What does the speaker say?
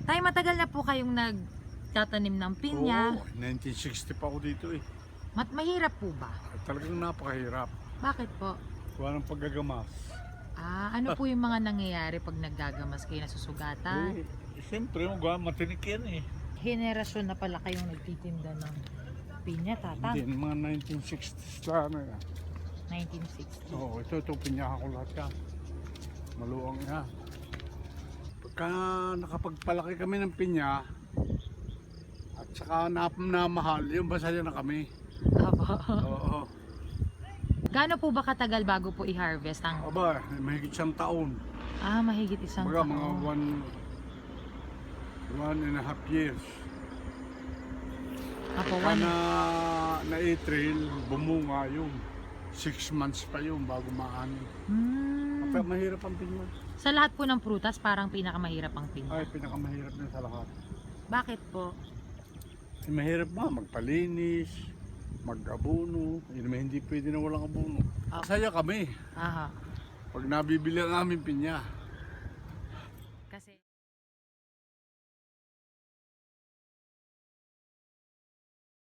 Tay, matagal na po kayong nagtatanim ng pinya. Oo, 1960 pa ako dito eh. Mahirap po ba? Talagang napakahirap. Bakit po? Walang paggagamas. Ano po yung mga nangyayari pag naggagamas kayo, nasusugatan? Siyempre, matinik yan eh. Henerasyon na pala kayong nagtitinda ng pinya, tatang. Hindi, mga 1960s lang na yan. 1960. Oo, ito pinyahan ko lahat yan. Maluwang yan. Pagka nakapagpalaki kami ng pinya, at saka namahal, yung basaya na kami. Aba. Oo. Gaano po ba katagal bago po i-harvest ang... Aba, mahigit siyang taon. Mahigit isang Baga, taon. mga one and a half years. Apo, Pagka na i-trail, bumunga yung 6 months pa yung bago maani. Kaya mahirap ang pinya. Sa lahat po ng prutas, parang pinakamahirap ang pinya. Ay, pinakamahirap na sa lahat. Bakit po? Mahirap ba magpalinis, mag-abono. Hindi pwede na walang abono. Ah. Masaya kami Aha. pag nabibili ang aming pinya.